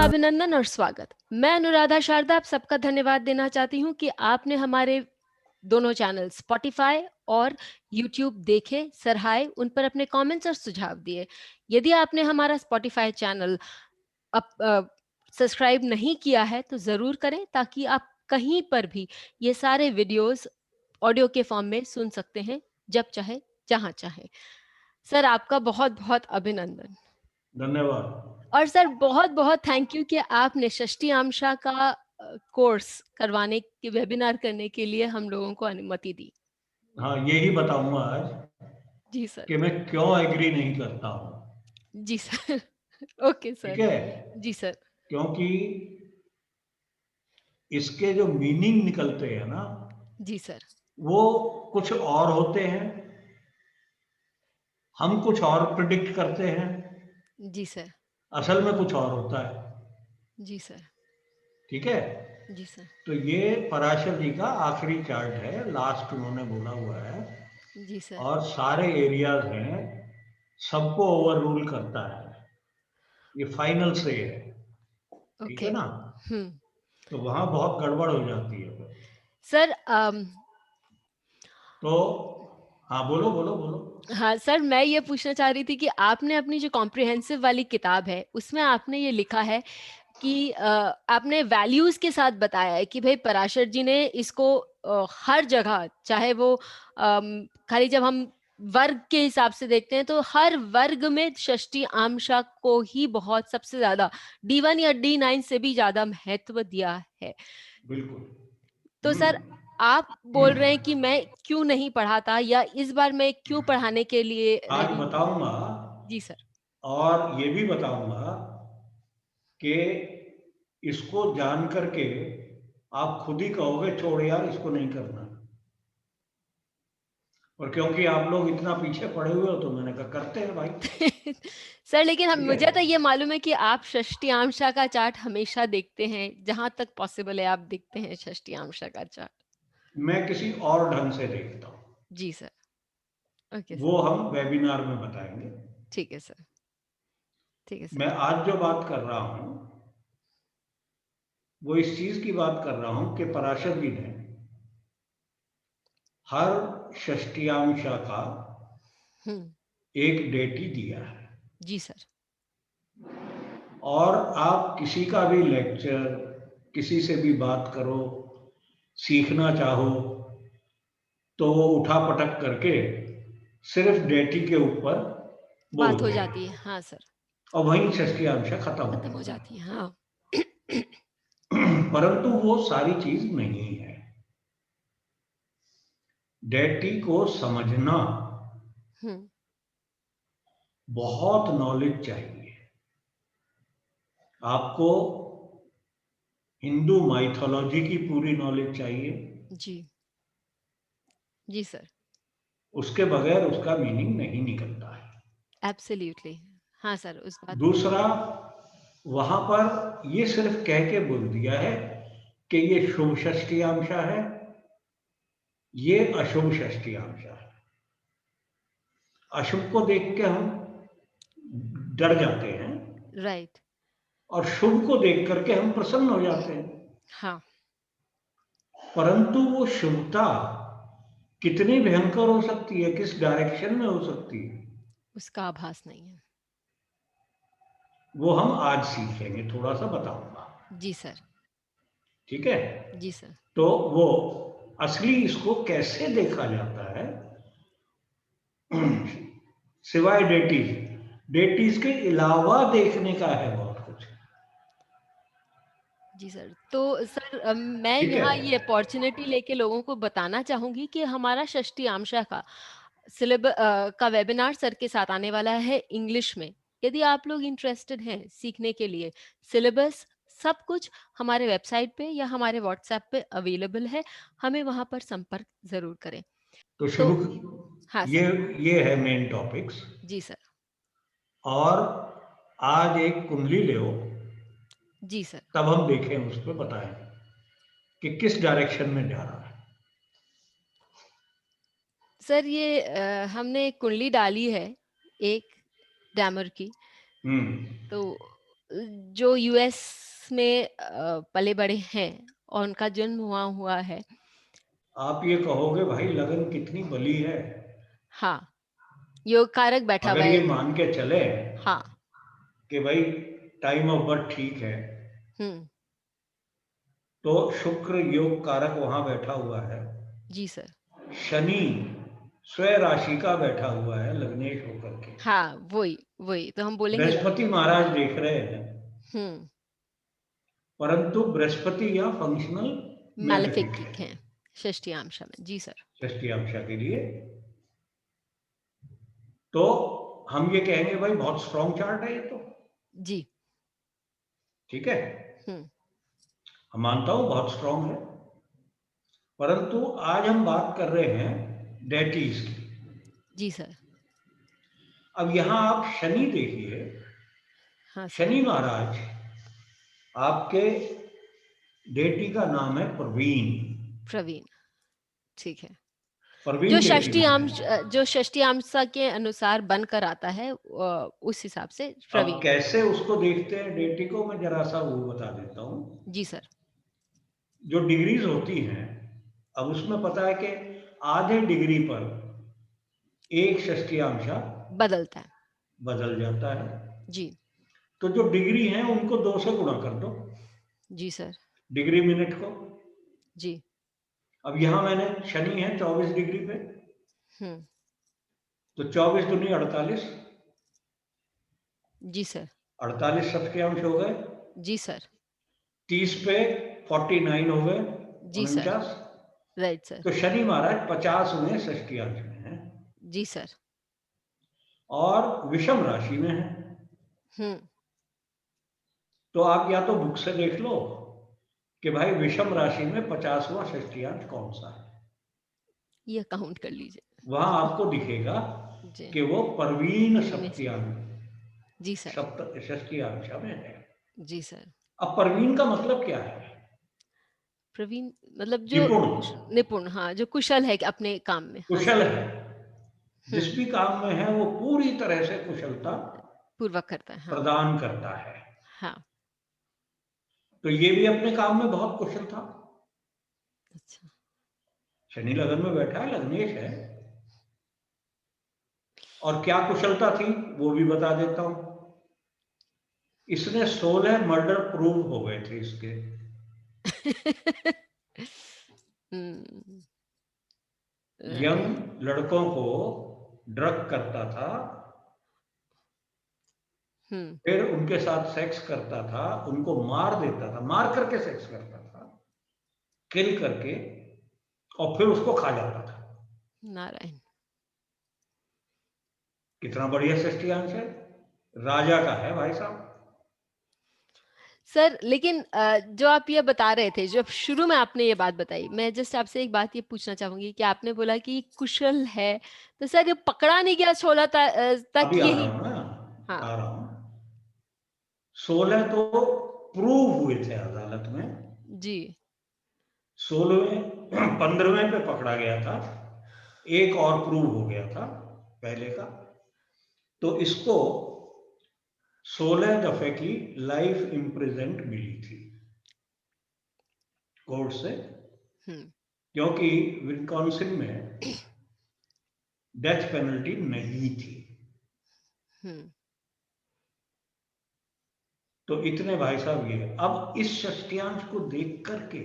अभिनंदन और स्वागत। मैं अनुराधा शारदा आप सबका धन्यवाद देना चाहती हूँ कि आपने हमारे दोनों चैनल स्पॉटिफाई और यूट्यूब देखे, सराहे, उन पर अपने कमेंट्स और सुझाव दिए। यदि आपने हमारा स्पॉटिफाई चैनल सब्सक्राइब नहीं किया है तो ज़रूर करें, ताकि आप कहीं पर भी ये सारे वीडियोस ऑडियो के फॉर्म में सुन सकते हैं, जब चाहे, जहाँ चाहे। सर, आपका बहुत-बहुत अभिनंदन। धन्यवाद। और सर, बहुत-बहुत थैंक यू कि आपने षष्ठी आमशा का कोर्स करवाने के वेबिनार करने के लिए हम लोगों को अनुमति दी। हाँ, यही बताऊँगा आज जी सर। कि मैं क्यों एग्री नहीं करता हूँ। जी सर। ओके ठीक सर। है? जी सर। क्योंकि इसके जो मीनिंग निकलते हैं ना, जी सर। वो कुछ और होते हैं, हम कुछ और प्रेडिक्ट करते हैं, जी सर। असल में कुछ और होता है। जी सर। ठीक है? जी सर। तो ये पराशर जी का आखिरी चार्ट है, लास्ट उन्होंने बोला हुआ है जी सर। और सारे एरियाज़ हैं, सबको ओवररूल करता है। ये फाइनल से है। ठीक ओके। है ना? हुँ। तो वहाँ बहुत गड़बड़ हो जाती है फिर। सर तो हाँ, बोलो, बोलो, बोलो। हाँ, सर, मैं ये पूछना चाह रही थी कि आपने अपनी जो कॉम्प्रिहेंसिव वाली किताब है, उसमें आपने ये लिखा है कि आपने वैल्यूज़ के साथ बताया है कि भई पराशर जी ने इसको हर जगह, चाहे वो खाली जब हम वर्ग के हिसाब से देखते हैं, तो हर वर्ग में षष्ठी आमशा को ही बहुत सबसे ज़्यादा D1 या D9 से भी ज़्यादा महत्व दिया है। बिल्कुल। तो सर, हुँ। आप बोल रहे हैं कि मैं क्यों नहीं पढ़ा था, या इस बार मैं क्यों पढ़ाने के लिए आज रेडी हूँ? बताऊँगा जी सर। और ये भी बताऊँगा कि इसको जान कर के आप खुद ही कहोगे छोड़ यार इसको नहीं करना। और क्योंकि आप लोग इतना पीछे पड़े हुए हो तो मैंने कहा करते हैं भाई। सर, लेकिन हम ठीक है? मुझे तो ये मालूम है कि आप षष्ठी आमशा का चार्ट हमेशा देखते हैं, जहाँ तक पॉसिबल है आप देखते हैं षष्ठी आमशा का चार्ट। मैं किसी और ढंग से देखता हूँ। जी सर। Okay sir. वो हम वेबिनार में बताएँगे। ठीक है सर। ठीक है मैं सर। आज जो बात कर रहा हूँ, वो इस चीज़ की बात कर रहा हूँ कि पराशर जी ने हर षष्ठीयांशा का हुँ। एक डेट ही दिया है। जी सर। और आप किसी का भी लेक्चर, किसी से भी बात करो, सीखना चाहो, तो वो उठा-पटक करके सिर्फ़ डेट ही के ऊपर बात हो बोलते हैं जाती है। हाँ सर। और वहीं षष्ठीयांशा खत्म हो खत्म हो जाता जाती है। हाँ। है। परंतु वो सारी चीज़ नहीं है। डेटी को समझना हुँ। बहुत नॉलेज चाहिए। आपको हिंदू माइथोलॉजी की पूरी नॉलेज चाहिए, जी। जी सर। उसके बगैर उसका मीनिंग नहीं निकलता है। एब्सोल्यूटली। हाँ सर, उस बात पे दूसरा, वहाँ पर ये सिर्फ़ कह के बोल दिया है कि ये शुभ षष्ठीयांशा है, ये अशुभ षष्ठीयांशा है। अशुभ को देख के हम डर जाते हैं राइट। और शुभ को देख कर के हम प्रसन्न हो जाते हैं। हाँ, परंतु वो शुभता कितनी भयंकर हो सकती है, किस डायरेक्शन में हो सकती है, उसका आभास नहीं है। वो हम आज सीखेंगे, थोड़ा-सा बताऊँगा। जी सर। ठीक है? जी सर। तो वो असली इसको कैसे देखा जाता है, सिवाय डेटीज़, डेटीज़ के अलावा देखने का है बहुत कुछ। जी सर। तो सर, मैं ठीक है? यहाँ ये अपॉर्च्युनिटी लेके लोगों को बताना चाहूँगी कि हमारा षष्ठी आमशा का का वेबिनार सर के साथ आने वाला है इंग्लिश में। यदि आप लोग इंटरेस्टेड हैं सीखने के लिए, सिलेबस सब कुछ हमारे वेबसाइट पे या हमारे व्हाट्सएप पे अवेलेबल है। हमें वहाँ पर संपर्क ज़रूर करें। तो तो शुरू हाँ ये सर। ये है मेन टॉपिक्स जी सर। और आज एक कुंडली ले जी सर। तब हम देखें उस पे बताएँ कि किस डायरेक्शन में जा रहा है। सर, ये हमने एक कुंडली डाली है, एक डैमर की। हुँ। तो जो यूएस में पले बड़े हैं और उनका जन्म हुआ हुआ है। आप ये कहोगे भाई लगन कितनी बली है। हाँ, योग कारक बैठा हुआ अगर है। ये मान के चले हाँ। कि भाई टाइम ऑफ बर्थ ठीक है, हम्म। तो शुक्र योग कारक वहां बैठा हुआ है, जी सर। शनि स्वयं राशि का बैठा हुआ है लग्नेश होकर के, हाँ, वही वही तो हम बोलेंगे ना। बृहस्पति महाराज देख रहे हैं, हम्म। परंतु बृहस्पति या फंक्शनल मैलेफिक है मैलेफिक है षष्टियांश में। जी सर। षष्टियांश के लिए। तो हम ये कहेंगे भाई बहुत स्ट्रॉन्ग चार्ट है ये तो, जी। ठीक है, हम्म। हम मानता हूं बहुत स्ट्रॉन्ग है, परंतु आज हम बात कर रहे हैं डेटीज की। जी सर। अब यहां आप शनि देखिए, हाँ सर। शनि महाराज आपके डेटी का नाम है प्रवीण, प्रवीण। ठीक है। प्रवीण डेटी में है। जो षष्टियांश के अनुसार बनकर आता है, उस हिसाब से अब प्रवीण। कैसे उसको देखते हैं डेटी को, मैं जरा सा वो बता देता हूं। जी सर। जो डिग्रीज होती हैं, अब उसमें पता है कि आधे डिग्री पर एक षष्टियांश बदलता है। बदल जाता है। जी। तो जो डिग्री है उनको 2 से गुणा कर दो, जी सर। डिग्री मिनट को। जी। अब यहां मैंने शनि है 24 डिग्री पे, हम्म। तो 24 दूनी 48, जी सर। 48 षष्टियांश हो गए। जी सर। 30 पे 49 हो गए, जी सर। 49। Right sir. तो शनि महाराज 50वें षष्टियांश में है जी सर। और विषम राशि में है। हम्म। तो आप या तो बुक से देख लो कि भाई विषम राशि में 50वां षष्टियांश कौन सा है, ये काउंट कर लीजिए। वहां आपको दिखेगा जी। कि वो परवीन इनमें से। सप्तियांश जी सर। सप्त षष्टियांश में है। जी सर। अब परवीन का मतलब क्या है? प्रवीण मतलब जो निपुण, निपुण, हाँ, जो कुशल है अपने काम में। हाँ कुशल सर। है, जिस हम्म। भी काम में है वो पूरी तरह से कुशलता पूर्वक करता है, हाँ। प्रदान करता है। हाँ। तो ये भी अपने काम में बहुत कुशल था। अच्छा। शनि लगन में बैठा है, लग्नेश है, और क्या कुशलता थी वो भी बता देता हूं। इसने 16 मर्डर प्रूव हो गए थे इसके। हम्म। यंग लड़कों को ड्रग करता था, हम्म। फिर उनके साथ सेक्स करता था, उनको मार देता था, मार करके सेक्स करता था, किल करके, और फिर उसको खा जाता था। नारायण। कितना बढ़िया सृष्टियांश है, राजा का है भाई साहब। सर लेकिन जो आप ये बता रहे थे, जब शुरू में आपने ये बात बताई, मैं जस्ट आपसे एक बात ये पूछना चाहूंगी कि आपने बोला कि कुशल है, तो सर ये पकड़ा नहीं गया 16 तक अभी आ रहा यही। हूं ना, हाँ। आ रहा हूं। 16 तो प्रूव हुए थे अदालत में, जी। 16वें 15वें पे पकड़ा गया था, एक और प्रूव हो गया था पहले का। तो इसको 16 दफे की लाइफ इम्प्रिजमेंट मिली थी कोर्ट से, हम्म। क्योंकि विस्कॉन्सिन में डेथ पेनल्टी नहीं थी। हम्म। तो इतने भाई साहब ये, अब इस षष्टियांश को देख करके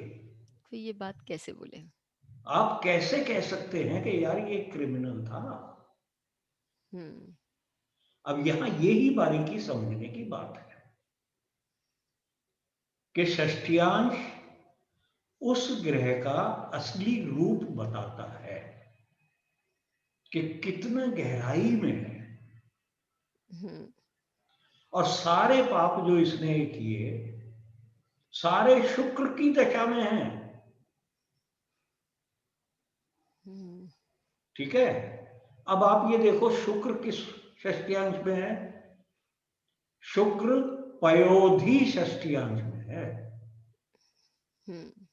तो ये बात कैसे बोले? आप कैसे कह सकते हैं कि यार ये क्रिमिनल था? हम्म। अब यहां यही बारीकी समझने की बात है कि षष्टियांश उस ग्रह का असली रूप बताता है कि कितना गहराई में है, हम्म। और सारे पाप जो इसने किए सारे शुक्र की दशा में हैं। हम्म। ठीक है, अब आप ये देखो शुक्र किस षष्टियांश में है, शुक्र पयोधि षष्टियांश में है। हम्म।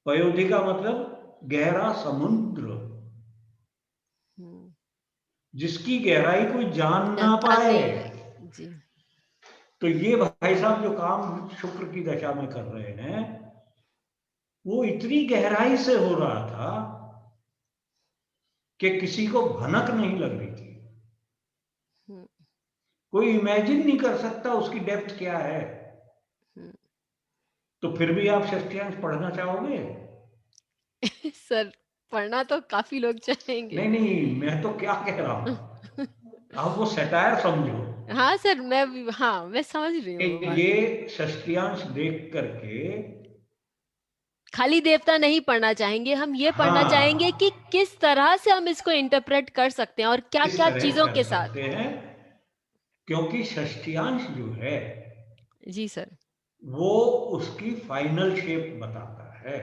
पयोधि का मतलब गहरा समुद्र, हम्म। जिसकी गहराई कोई जान ना जानता पाए। नहीं है। जी। तो ये भाई साहब जो काम शुक्र की दशा में कर रहे हैं वो इतनी गहराई से हो रहा था कि किसी को भनक नहीं लग रही थी। कोई इमेजिन नहीं कर सकता उसकी डेप्थ क्या है। तो फिर भी आप षष्ठ्यांश पढ़ना चाहोगे? सर पढ़ना तो काफी लोग चाहेंगे। नहीं नहीं, मैं तो क्या कह रहा हूं, आप वो सटायर समझो हाँ सर, मैं समझ रही कि हूँ वो बात। ये षष्ठ्यांश देख करके खाली देवता नहीं पढ़ना चाहेंगे, हम ये पढ़ना चाहेंगे हाँ कि किस तरह से हम इसको इंटरप्रेट कर सकते हैं और क्या किस क्या तरह चीजों कर के साथ। सकते हैं, क्योंकि षष्ठ्यांश जो है जी सर। वो उसकी फाइनल शेप बताता है।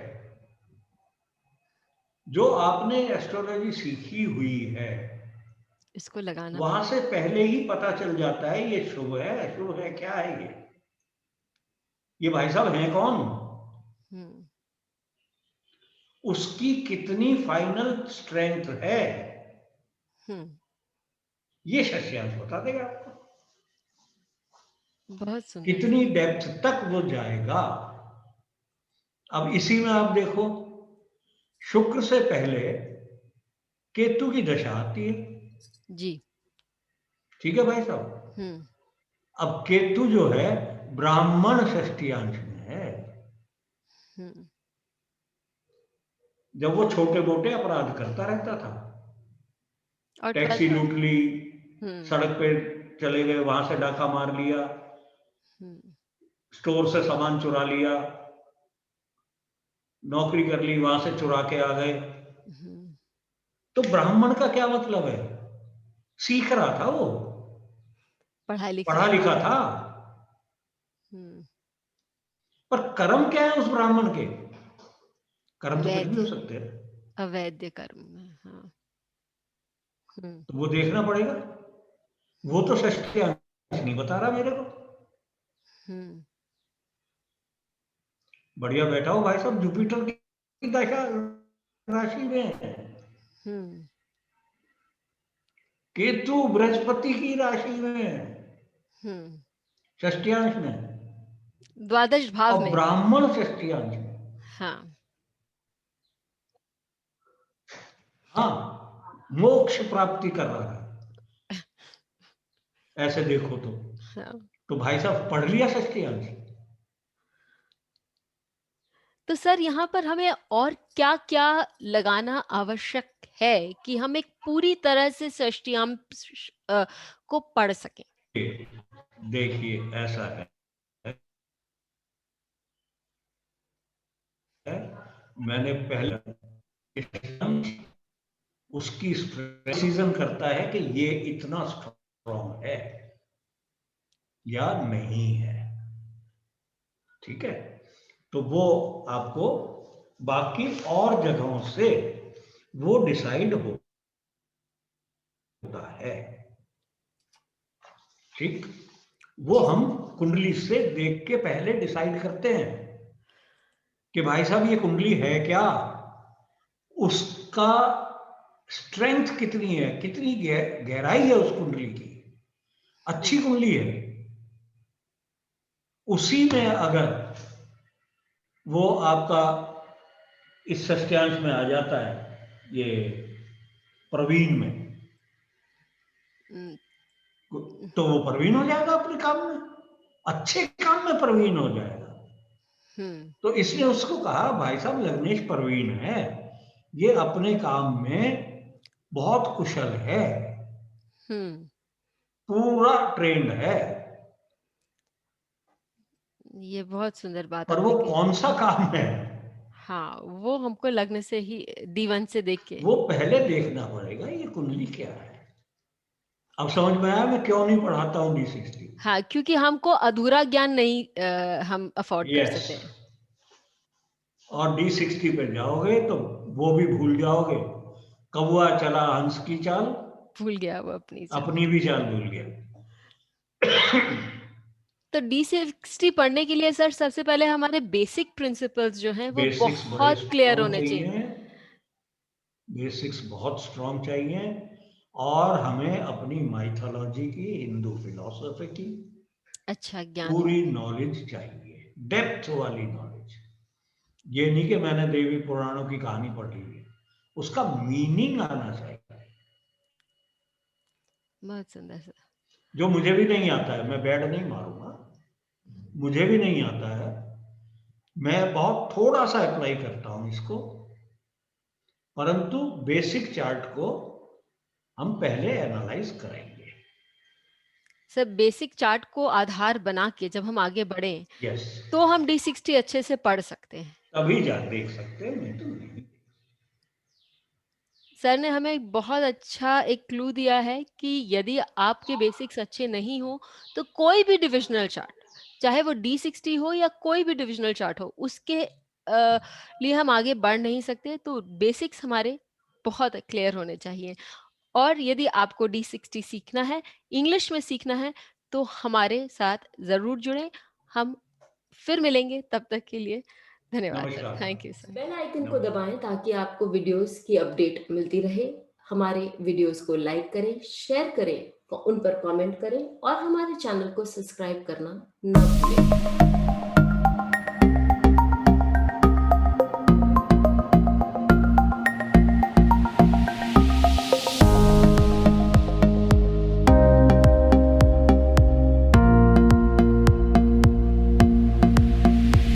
जो आपने एस्ट्रोलॉजी सीखी हुई है इसको लगाना वहां पड़ेगा। से पहले ही पता चल जाता है ये शुभ है अशुभ है, क्या है ये भाई साहब हैं कौन, हम्म। उसकी कितनी फाइनल स्ट्रेंथ है, हम्म। ये षष्ठ्यांश बता देगा आपको। बहुत सुंदर कितनी सर। डेप्थ तक वो जाएगा। अब इसी में आप देखो, शुक्र से पहले केतु की दशा आती है। जी। ठीक है भाई साहब। हम्म। अब केतु जो है ब्राह्मण षष्ठ्यांश में है। हम्म। जब वो छोटे मोटे अपराध करता रहता था, और टैक्सी 12th। लूट ली, हम्म। सड़क पे चले गए, वहां से डाका मार लिया, हम्म। स्टोर से सामान चुरा लिया, नौकरी कर ली, वहां से चुरा के आ गए। हम्म। तो ब्राह्मण का क्या मतलब है? सीख रहा था वो, पढ़ा लिखा पढ़ा था। लिखा था। हम्म। पर कर्म क्या है उस ब्राह्मण के? कर्म तो कुछ भी वैद्य। हो सकते हैं। अवैध कर्म में, हाँ। हम्म। तो वो देखना पड़ेगा। वो तो षष्ठी अंश नहीं बता रहा मेरे को। हम्म। बढ़िया बैठा हो भाई साहब, जुपिटर की दशा राशि में है, हम्म। केतु बृहस्पति की राशि में है, हम्म। षष्ठ्यांश में, द्वादश भाव और में। ब्राह्मण षष्ठ्यांश में। हाँ। हाँ, मोक्ष प्राप्ति कर रहा है ऐसे देखो तो। हाँ। तो भाई साहब पढ़ लिया षष्ठ्यांश। तो सर यहाँ पर हमें और क्या क्या लगाना आवश्यक है कि हम एक पूरी तरह से षष्ठ्यांश को पढ़ सकें। देखिए ऐसा है, मैंने पहले उसकी प्रेसिजन करता है कि ये इतना स्ट्रॉन्ग है या नहीं है। ठीक है, तो वो आपको बाकी और जगहों से वो डिसाइड होता है। ठीक, वो जी हम सर। कुंडली से देख के पहले डिसाइड करते हैं कि भाई साहब ये कुंडली है क्या, उसका स्ट्रेंथ कितनी है, कितनी गहराई है उस कुंडली की, अच्छी हम्म। कुंडली है। उसी में अगर वो आपका इस षष्ठ्यांश में आ जाता है, ये प्रवीण में, हम्म। तो वो प्रवीण हो जाएगा अपने काम में, अच्छे काम में प्रवीण हो जाएगा। हम्म। तो इसने उसको कहा भाई साहब लग्नेश प्रवीण है, ये अपने काम में बहुत कुशल है, हम्म। पूरा ट्रेंड है। ये बहुत सुंदर बात पर वो आपने कही। कौन सा काम है, हाँ, वो हमको लगने से ही D1 से देख के। वो पहले देखना पड़ेगा ये कुंडली क्या है। अब समझ में आया मैं क्यों नहीं पढ़ाता हूँ D60। हाँ, क्योंकि हमको अधूरा ज्ञान नहीं हम अफोर्ड कर यस, सकते हैं। और D60 पे जाओगे तो वो भी भूल जाओगे, कौवा चला हंस की चाल, भूल गया वो अपनी चाल। अपनी भी चाल भूल गया। तो D60 पढ़ने के लिए सर सबसे पहले हमारे बेसिक प्रिंसिपल्स जो हैं वो बेसिक्स बड़े बहुत क्लियर स्ट्रॉन्ग होने चाहिए। चाहिए, बेसिक्स बहुत स्ट्रॉन्ग चाहिए, और हमें अपनी माइथोलॉजी की, हिंदू फिलॉसफी की, अच्छा, ज्ञान हो। पूरी नॉलेज चाहिए, डेप्थ वाली नॉलेज। ये नहीं कि मैंने देवी पुराणों की कहानी पढ़ ली है, उसका मीनिंग आना चाहिए। बहुत सुंदर सर। जो मुझे भी नहीं आता है, मैं बैड नहीं मारूंगा, मुझे भी नहीं आता है, मैं बहुत थोड़ा सा अप्लाई करता हूं इसको, परंतु बेसिक चार्ट को हम पहले एनालाइज करेंगे। सर बेसिक चार्ट को आधार बना के जब हम आगे बढ़ें यस, तो हम D60 अच्छे से पढ़ सकते हैं। तभी जा देख सकते हैं, नहीं तो नहीं। सर ने हमें एक बहुत अच्छा एक क्लू दिया है कि यदि आपके बेसिक्स अच्छे नहीं हो तो कोई भी डिविजनल चार्ट, चाहे वो D60 हो या कोई भी डिविजनल चार्ट हो, उसके लिए हम आगे बढ़ नहीं सकते। तो बेसिक्स हमारे बहुत क्लियर होने चाहिए। और यदि आपको D60 सीखना है, इंग्लिश में सीखना है, तो हमारे साथ ज़रूर जुड़ें। हम फिर मिलेंगे, तब तक के लिए धन्यवाद सर। नमस्कार। Thank you sir. Bell icon को दबाएं ताकि आपको वीडियोस की अपडेट मिलती रहे। हमारे वीडियोस को लाइक करें, शेयर करें, उन पर कमेंट करें और हमारे चैनल को सब्सक्राइब करना ना भूलें।